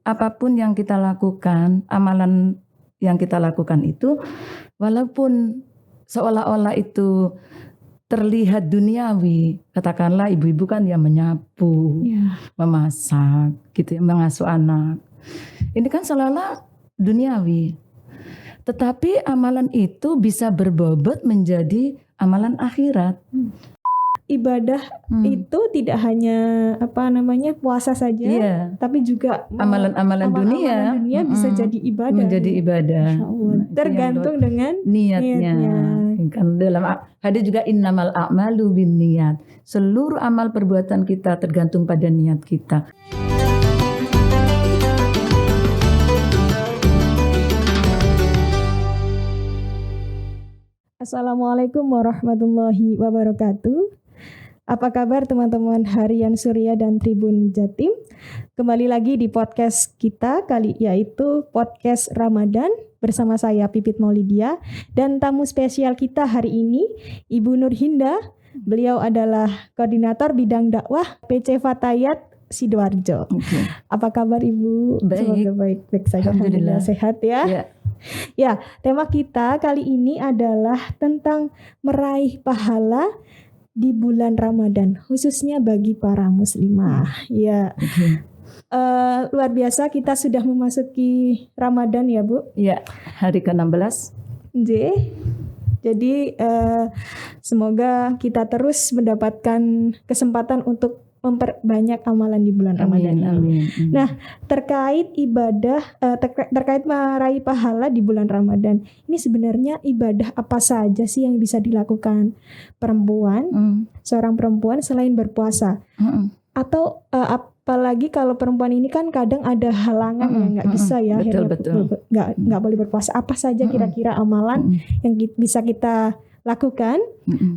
apapun yang kita lakukan, amalan yang kita lakukan itu, walaupun seolah-olah itu terlihat duniawi, katakanlah ibu-ibu kan yang menyapu, memasak, gitu ya, mengasuh anak. Ini kan seolah-olah duniawi. Tetapi amalan itu bisa berbobot menjadi amalan akhirat. Ibadah itu tidak hanya puasa saja, tapi juga amalan dunia bisa jadi ibadah. Menjadi ibadah. Tergantung dengan niatnya. Kan dalam hadis juga innamal a'malu binniyat. Seluruh amal perbuatan kita tergantung pada niat kita. Assalamualaikum warahmatullahi wabarakatuh. Apa kabar teman-teman Harian Surya dan Tribun Jatim? Kembali lagi di podcast kita yaitu podcast Ramadan bersama saya Pipit Maulidia dan tamu spesial kita hari ini Ibu Nurhinda. Beliau adalah koordinator bidang dakwah PC Fatayat Sidoarjo. Apa kabar Ibu? Baik. Semoga baik-baik saja. Alhamdulillah sehat ya. Ya, tema kita kali ini adalah tentang meraih pahala di bulan Ramadan, khususnya bagi para muslimah. Luar biasa kita sudah memasuki Ramadan ya Bu. Ya, hari ke-16. Jadi semoga kita terus mendapatkan kesempatan untuk memperbanyak amalan di bulan Ramadan ini. Amin. Nah, terkait ibadah, terkait meraih pahala di bulan Ramadan, ini sebenarnya ibadah apa saja sih yang bisa dilakukan seorang perempuan selain berpuasa? Atau apalagi kalau perempuan ini kan kadang ada halangan yang nggak bisa ya, betul. nggak boleh berpuasa. Apa saja kira-kira amalan yang bisa kita lakukan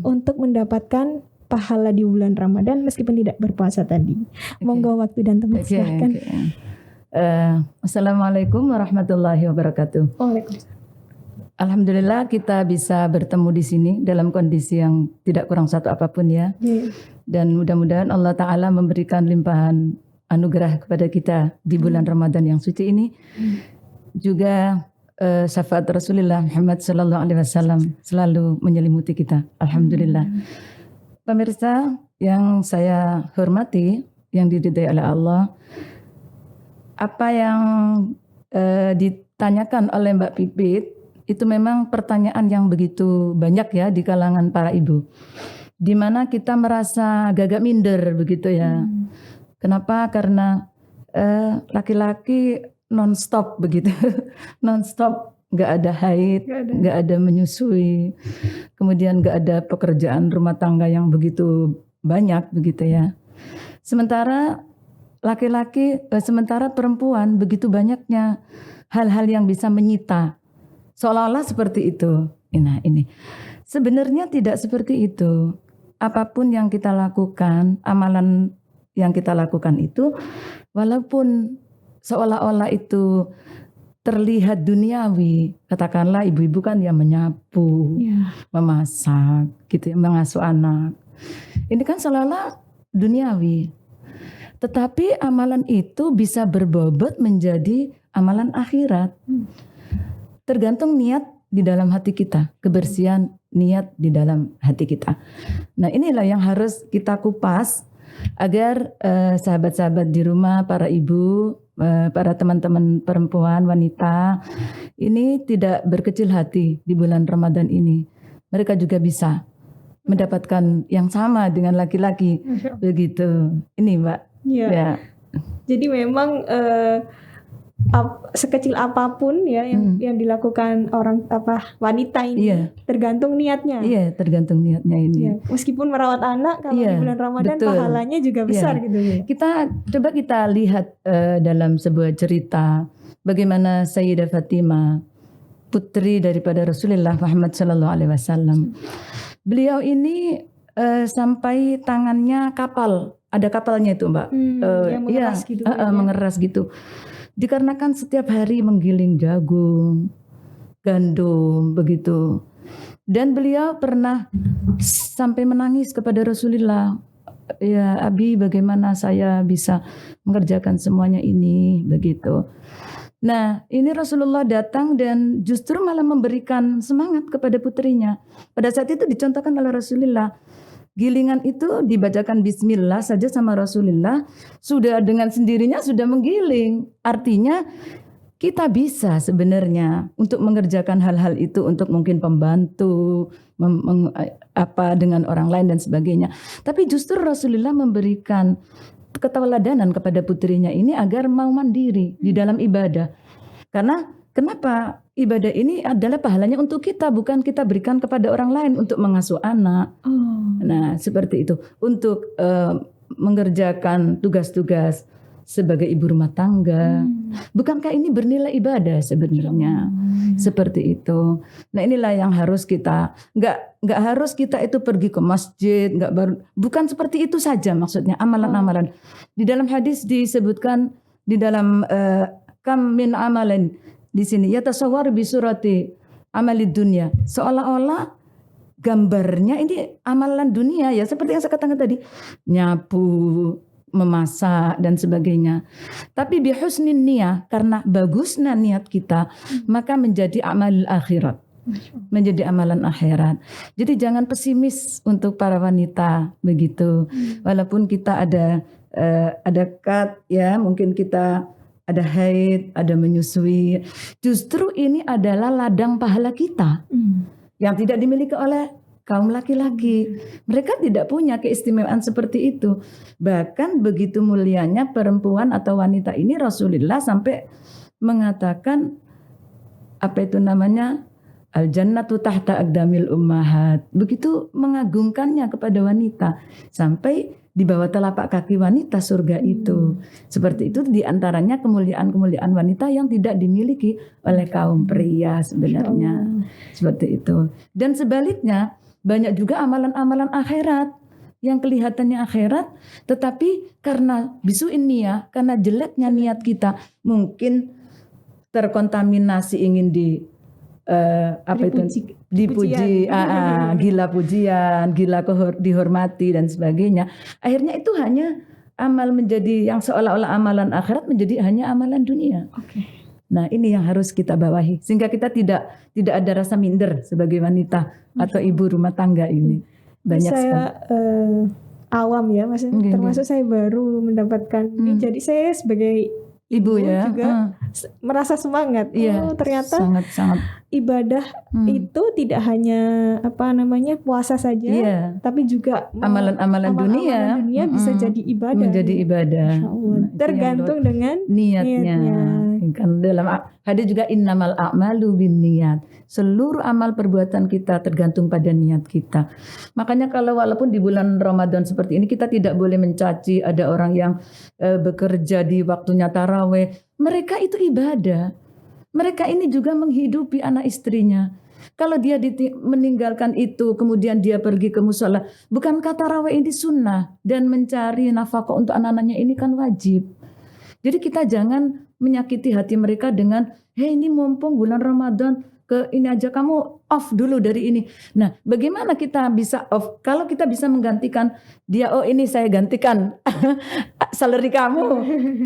untuk mendapatkan pahala di bulan Ramadan meskipun tidak berpuasa tadi. Monggo waktu dan tempat silahkan. Assalamualaikum warahmatullahi wabarakatuh. Waalaikumsalam. Alhamdulillah kita bisa bertemu di sini dalam kondisi yang tidak kurang satu apapun ya. Dan mudah-mudahan Allah Ta'ala memberikan limpahan anugerah kepada kita di bulan Ramadan yang suci ini. Juga syafaat Rasulullah Muhammad SAW selalu menyelimuti kita. Alhamdulillah. Pemirsa yang saya hormati, yang diridhai oleh Allah, apa yang ditanyakan oleh Mbak Pipit itu memang pertanyaan yang begitu banyak ya di kalangan para ibu, di mana kita merasa gagap minder begitu ya. Kenapa? Karena laki-laki non-stop begitu, non-stop. Gak ada haid, gak ada menyusui, kemudian gak ada pekerjaan rumah tangga yang begitu banyak begitu ya. Sementara sementara perempuan begitu banyaknya hal-hal yang bisa menyita, seolah-olah seperti itu. Nah ini sebenarnya tidak seperti itu. Apapun yang kita lakukan, amalan yang kita lakukan itu, walaupun seolah-olah itu terlihat duniawi, katakanlah ibu-ibu kan yang menyapu, memasak, gitu ya, mengasuh anak. Ini kan seolah-olah duniawi. Tetapi amalan itu bisa berbobot menjadi amalan akhirat. Tergantung niat di dalam hati kita, kebersihan niat di dalam hati kita. Nah, inilah yang harus kita kupas agar sahabat-sahabat di rumah, para ibu, para teman-teman perempuan, wanita ini tidak berkecil hati di bulan Ramadan ini. Mereka juga bisa mendapatkan yang sama dengan laki-laki. Begitu. Ini Mbak. Ya. Jadi memang sekecil apapun ya yang dilakukan wanita ini tergantung niatnya. Iya, tergantung niatnya ini. Ya, meskipun merawat anak kalau di bulan Ramadan pahalanya juga besar gitu ya. Coba kita lihat dalam sebuah cerita bagaimana Sayyidah Fatimah, putri daripada Rasulullah Muhammad SAW. Beliau ini sampai tangannya kapal, ada kapalnya itu Mbak. Yang mengeras gitu. Mengeras gitu. Dikarenakan setiap hari menggiling jagung, gandum, begitu. Dan beliau pernah sampai menangis kepada Rasulullah. ya Abi, bagaimana saya bisa mengerjakan semuanya ini, begitu. Nah, ini Rasulullah datang dan justru malah memberikan semangat kepada putrinya. Pada saat itu dicontohkan oleh Rasulullah. Gilingan itu dibacakan bismillah saja sama Rasulullah, sudah dengan sendirinya sudah menggiling. Artinya kita bisa sebenarnya untuk mengerjakan hal-hal itu, untuk mungkin pembantu, dengan orang lain dan sebagainya. Tapi justru Rasulullah memberikan keteladanan kepada putrinya ini agar mau mandiri di dalam ibadah. Karena kenapa? Ibadah ini adalah pahalanya untuk kita, bukan kita berikan kepada orang lain untuk mengasuh anak. Nah, seperti itu. Untuk mengerjakan tugas-tugas sebagai ibu rumah tangga. Bukankah ini bernilai ibadah sebenarnya? Seperti itu. Nah, inilah yang harus kita, nggak harus kita itu pergi ke masjid, bukan seperti itu saja maksudnya amalan-amalan. Di dalam hadis disebutkan di dalam kam min amalan di sini yatasawwar bi surati amalid dunya, seolah-olah gambarnya ini amalan dunia ya, seperti yang saya katakan tadi, nyapu, memasak dan sebagainya. Tapi bi husnin niyah, karena bagusnya niat kita, maka menjadi amal akhirat. Menjadi amalan akhirat. Jadi jangan pesimis untuk para wanita begitu. Walaupun kita ada kad ya, mungkin kita ada haid, ada menyusui. Justru ini adalah ladang pahala kita yang tidak dimiliki oleh kaum laki-laki. Mereka tidak punya keistimewaan seperti itu. Bahkan begitu mulianya perempuan atau wanita ini, Rasulullah sampai mengatakan al-jannatu tahta aqdamil ummahat. Begitu mengagungkannya kepada wanita sampai di bawah telapak kaki wanita surga itu. Seperti itu diantaranya kemuliaan-kemuliaan wanita yang tidak dimiliki oleh kaum pria sebenarnya. Seperti itu. Dan sebaliknya banyak juga amalan-amalan akhirat yang kelihatannya akhirat, tetapi karena bisu'in niyah, karena jeleknya niat kita, mungkin terkontaminasi ingin dipuji, gila pujian, gila dihormati dan sebagainya. Akhirnya itu hanya amal menjadi yang seolah-olah amalan akhirat menjadi hanya amalan dunia. Nah, ini yang harus kita bawahi sehingga kita tidak ada rasa minder sebagai wanita atau ibu rumah tangga ini. Banyak awam ya, maksudnya termasuk saya baru mendapatkan ini, jadi saya sebagai ibu ya juga merasa semangat. Ternyata sangat ibadah itu tidak hanya puasa saja, tapi juga amalan-amalan dunia bisa jadi ibadah. Menjadi ibadah. Tergantung dengan niatnya. Kan dalam hadis juga innamal a'malu binniyat. Seluruh amal perbuatan kita tergantung pada niat kita. Makanya kalau walaupun di bulan Ramadan seperti ini kita tidak boleh mencaci ada orang yang bekerja di waktunya tarawih. Mereka itu ibadah. Mereka ini juga menghidupi anak istrinya. Kalau dia meninggalkan itu kemudian dia pergi ke musola, bukankah tarawih ini sunnah dan mencari nafkah untuk anak-anaknya ini kan wajib. Jadi kita jangan menyakiti hati mereka dengan ini mumpung bulan Ramadan, ini aja kamu off dulu dari ini. Nah, bagaimana kita bisa off? Kalau kita bisa menggantikan dia, ini saya gantikan salary kamu,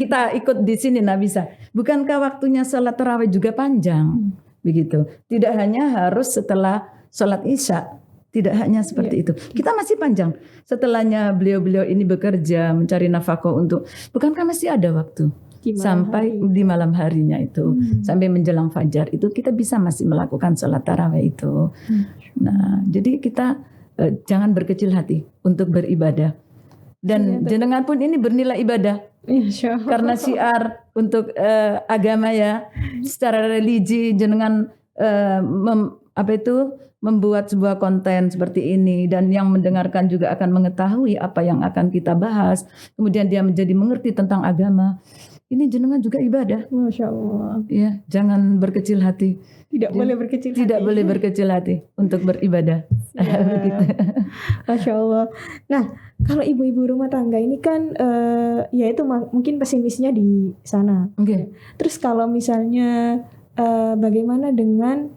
kita ikut di sini. Nah, bisa. Bukankah waktunya sholat tarawih juga panjang? Begitu. Tidak hanya harus setelah sholat isya. Tidak hanya seperti itu. Kita masih panjang. Setelahnya beliau-beliau ini bekerja mencari nafkah untuk, bukankah masih ada waktu? Sampai di malam harinya itu, sampai menjelang fajar itu kita bisa masih melakukan sholat tarawih itu. Nah, jadi kita jangan berkecil hati untuk beribadah. Dan jenengan pun ini bernilai ibadah. Karena syiar untuk agama ya, secara religi jenengan membuat sebuah konten seperti ini, dan yang mendengarkan juga akan mengetahui apa yang akan kita bahas. Kemudian dia menjadi mengerti tentang agama. Ini jenengan juga ibadah. Masya Allah. Ya, jangan berkecil hati. Tidak boleh berkecil hati. Tidak boleh berkecil hati untuk beribadah. Begitu. Masya Allah. Nah, kalau ibu-ibu rumah tangga ini kan, ya itu mungkin pesimisnya di sana. Okay. Terus kalau misalnya bagaimana dengan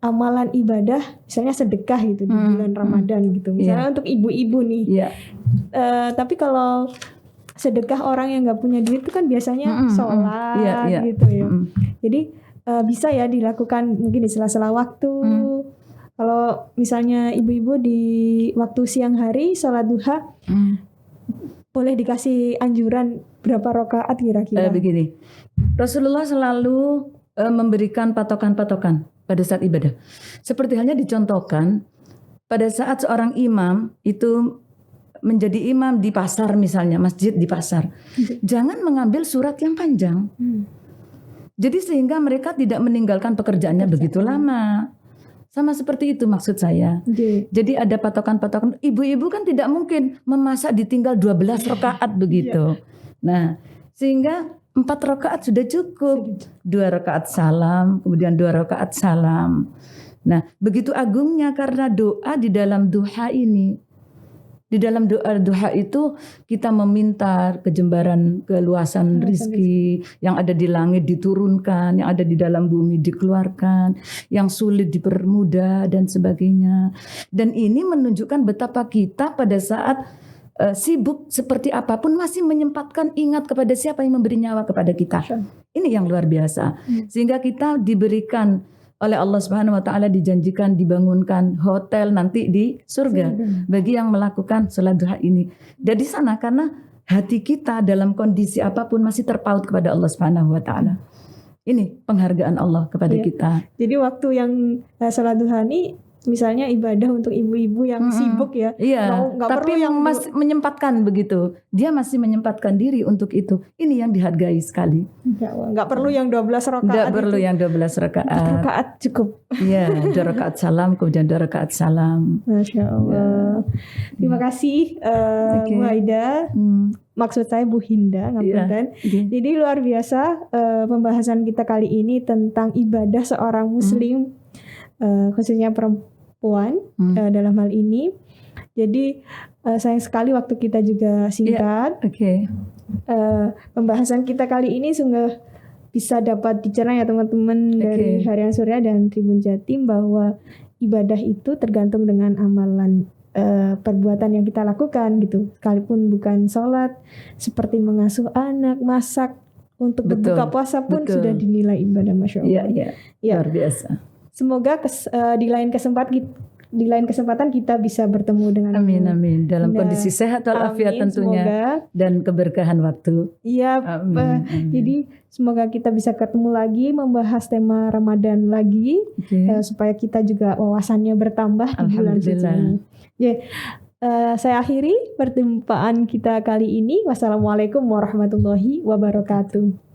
amalan ibadah, misalnya sedekah gitu di bulan Ramadan gitu. Misalnya untuk ibu-ibu nih. Iya. Tapi kalau sedekah orang yang nggak punya duit itu kan biasanya sholat Iya. gitu ya. Jadi bisa ya dilakukan mungkin di sela-sela waktu. Kalau misalnya ibu-ibu di waktu siang hari sholat duha, boleh dikasih anjuran berapa rakaat kira-kira? Begini, Rasulullah selalu memberikan patokan-patokan pada saat ibadah. Seperti halnya dicontohkan pada saat seorang imam itu menjadi imam di pasar misalnya, masjid di pasar. Jangan mengambil surat yang panjang. Jadi sehingga mereka tidak meninggalkan pekerjaannya begitu lama. Sama seperti itu maksud saya. Jadi ada patokan-patokan. Ibu-ibu kan tidak mungkin memasak ditinggal 12 rakaat begitu. Nah, sehingga 4 rakaat sudah cukup. 2 rakaat salam, kemudian 2 rakaat salam. Nah, begitu agungnya karena doa di dalam duha ini. Di dalam doa duha itu kita meminta kejembaran keluasan rizki, yang ada di langit diturunkan, yang ada di dalam bumi dikeluarkan, yang sulit dipermudah dan sebagainya. Dan ini menunjukkan betapa kita pada saat sibuk seperti apapun masih menyempatkan ingat kepada siapa yang memberi nyawa kepada kita. Ini yang luar biasa. Sehingga kita diberikan oleh Allah Subhanahu wa taala, dijanjikan dibangunkan hotel nanti di surga bagi yang melakukan salat duha ini. Dari sana karena hati kita dalam kondisi apapun masih terpaut kepada Allah Subhanahu wa taala. Ini penghargaan Allah kepada kita. Jadi waktu yang salat duha ini misalnya ibadah untuk ibu-ibu yang sibuk ya. Iya, nggak tapi perlu yang masih menyempatkan begitu. Dia masih menyempatkan diri untuk itu. Ini yang dihargai sekali. Nggak perlu yang 12 rakaat. Nggak perlu yang 12 rakaat. 4 rakaat cukup. Iya, 2 rakaat salam, kemudian 2 rakaat salam. Masya Allah. Terima kasih Bu Aida. Maksud saya Bu Hinda, ngapunten. Jadi luar biasa pembahasan kita kali ini tentang ibadah seorang muslim, khususnya perempuan dalam hal ini. Jadi sayang sekali waktu kita juga singkat. Pembahasan kita kali ini sungguh bisa dapat dicerna ya teman-teman dari Harian Surya dan Tribun Jatim, bahwa ibadah itu tergantung dengan amalan perbuatan yang kita lakukan gitu. Sekalipun bukan sholat, seperti mengasuh anak, masak, untuk berbuka puasa pun sudah dinilai ibadah. Masya Allah. Iya. Luar biasa. Semoga di lain kesempatan kita bisa bertemu dengan amin dalam kondisi sehat walafiat tentunya, semoga. Dan keberkahan waktu. Iya. Jadi semoga kita bisa ketemu lagi, membahas tema Ramadan lagi, supaya kita juga wawasannya bertambah di bulan suci ini. Saya akhiri perjumpaan kita kali ini. Wassalamualaikum warahmatullahi wabarakatuh.